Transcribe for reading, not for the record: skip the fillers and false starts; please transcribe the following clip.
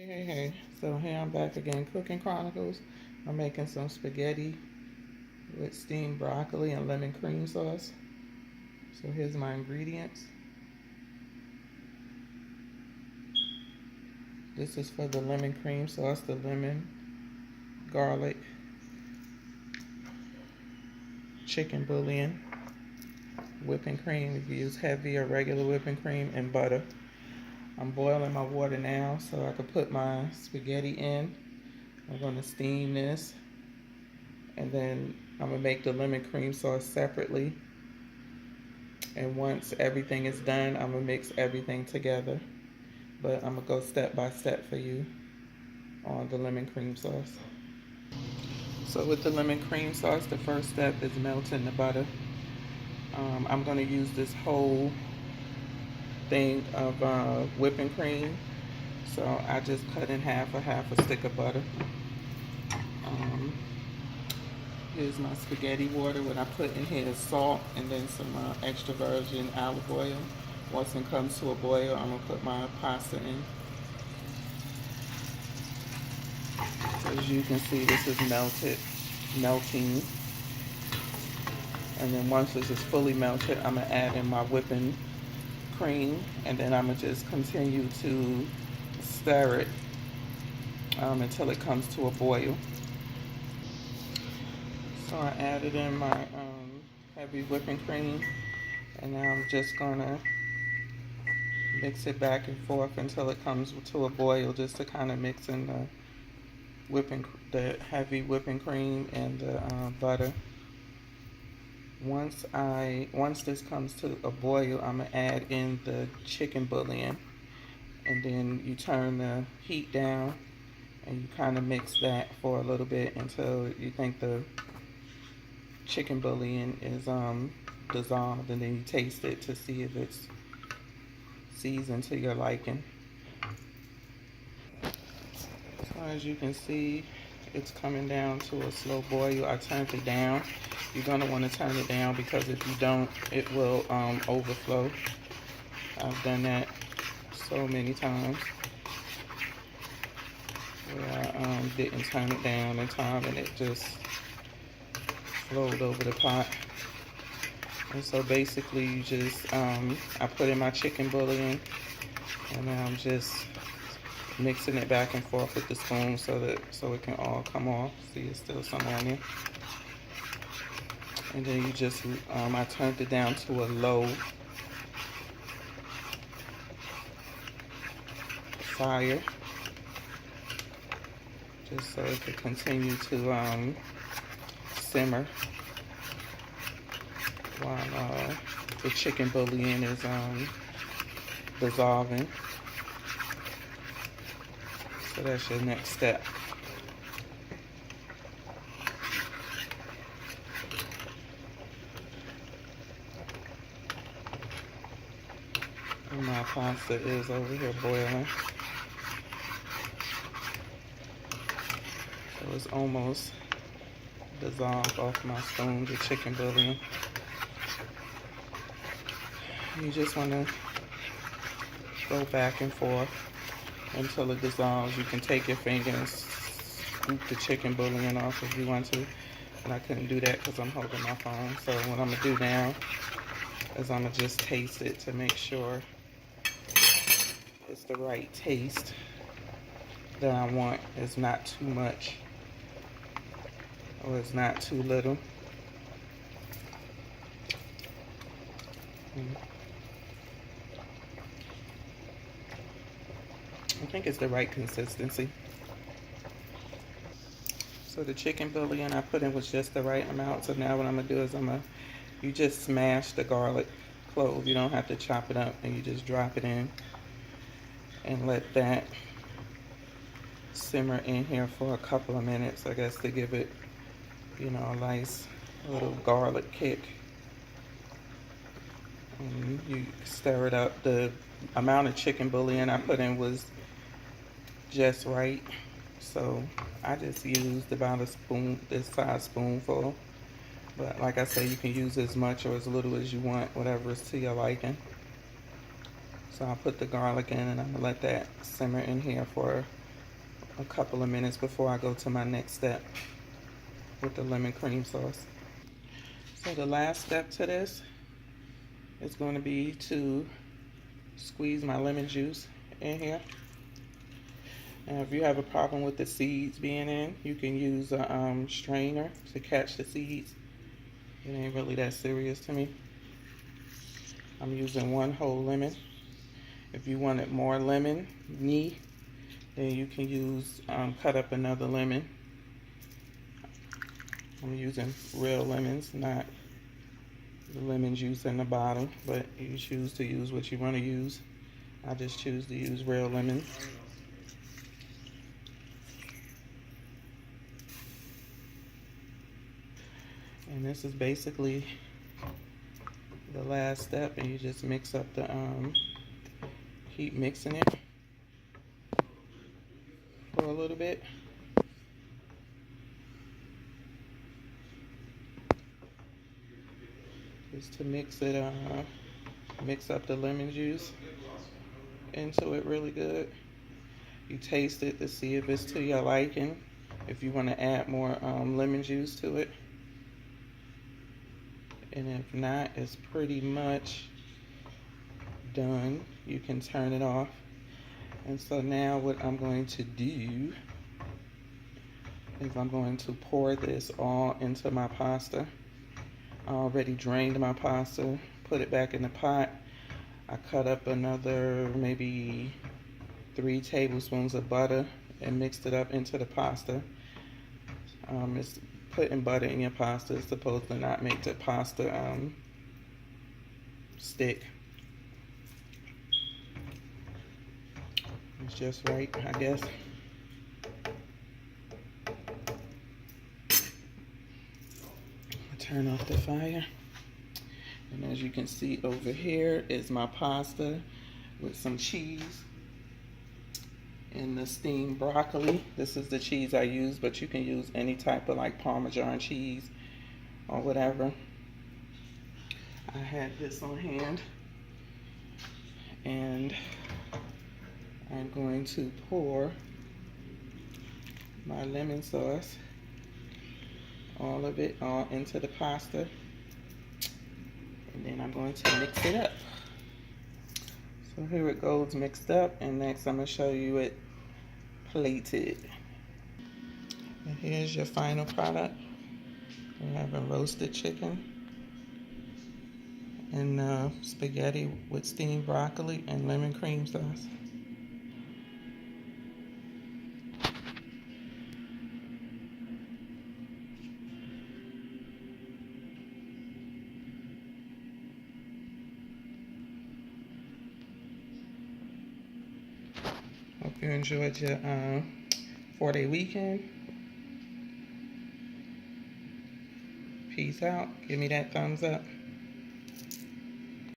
Hey. So here I'm back again, Cooking Chronicles. I'm making some spaghetti with steamed broccoli and lemon cream sauce. So here's my ingredients. This is for the lemon cream sauce, the lemon, garlic, chicken bouillon, whipping cream. You can use heavy or regular whipping cream, and butter. I'm boiling my water now so I can put my spaghetti in. I'm going to steam this, and then I'm going to make the lemon cream sauce separately. And once everything is done, I'm going to mix everything together. But I'm going to go step by step for you on the lemon cream sauce. So with the lemon cream sauce, the first step is melting the butter. I'm going to use this whole thing of whipping cream. So I just cut in half a stick of butter. Um, Here's my spaghetti water. What I put in here is salt and then some extra virgin olive oil. Once it comes to a boil, I'm going to put my pasta in. So as you can see, this is melting. And then once this is fully melted, I'm going to add in my whipping cream. And then I'm going to just continue to stir it until it comes to a boil. So I added in my heavy whipping cream. And now I'm just going to mix it back and forth until it comes to a boil, just to kind of mix in the heavy whipping cream and the butter. Once this comes to a boil, I'm gonna add in the chicken bouillon, and then you turn the heat down and you kind of mix that for a little bit until you think the chicken bouillon is dissolved, and then you taste it to see if it's seasoned to your liking. So as you can see, it's coming down to a slow boil. I turned it down. You're going to want to turn it down because if you don't, it will overflow. I've done that so many times where I didn't turn it down in time and it just flowed over the pot. And so basically you just, I put in my chicken bouillon, and now I'm just mixing it back and forth with the spoon so it can all come off. See, it's still some on there. And then you just, I turned it down to a low fire, just so it could continue to simmer while the chicken bouillon is dissolving. So that's your next step. And my pasta is over here boiling. So it's almost dissolved off my spoon, the chicken bouillon. You just want to go back and forth until it dissolves. You can take your finger and scoop the chicken bouillon off if you want to. And I couldn't do that because I'm holding my phone. So what I'm going to do now is I'm going to just taste it to make sure it's the right taste that I want. It's not too much or it's not too little. I think it's the right consistency. So the chicken bouillon I put in was just the right amount. So now what I'm gonna do is you just smash the garlic clove. You don't have to chop it up, and you just drop it in and let that simmer in here for a couple of minutes, I guess, to give it, a nice little garlic kick. And you stir it up. The amount of chicken bouillon I put in was just right, so I just used about a spoon, this size spoonful. But like I say, you can use as much or as little as you want, whatever is to your liking. So I'll put the garlic in, and I'm gonna let that simmer in here for a couple of minutes before I go to my next step with the lemon cream sauce. So the last step to this is going to be to squeeze my lemon juice in here. Now if you have a problem with the seeds being in, you can use a strainer to catch the seeds. It ain't really that serious to me. I'm using 1 whole lemon. If you wanted more lemon, then you can use, cut up another lemon. I'm using real lemons, not the lemon juice in the bottle, but you choose to use what you want to use. I just choose to use real lemons. And this is basically the last step, and you just mix up the, keep mixing it for a little bit. Just to mix it, mix up the lemon juice into it really good. You taste it to see if it's to your liking, if you want to add more lemon juice to it. And if not, it's pretty much done. You can turn it off. And so now what I'm going to do is I'm going to pour this all into my pasta. I already drained my pasta, put it back in the pot. I cut up another maybe 3 tablespoons of butter and mixed it up into the pasta. It's putting butter in your pasta is supposed to not make the pasta stick. It's just right, I guess. Turn off the fire. And as you can see over here is my pasta with some cheese and the steamed broccoli. This is the cheese I use, but you can use any type of like Parmesan cheese or whatever. I had this on hand, and I'm going to pour my lemon sauce, all of it, all into the pasta, and then I'm going to mix it up. So here it goes mixed up, and next I'm going to show you it plated. And here's your final product. We have a roasted chicken and spaghetti with steamed broccoli and lemon cream sauce. Hope you enjoyed your 4-day weekend. Peace out. Give me that thumbs up.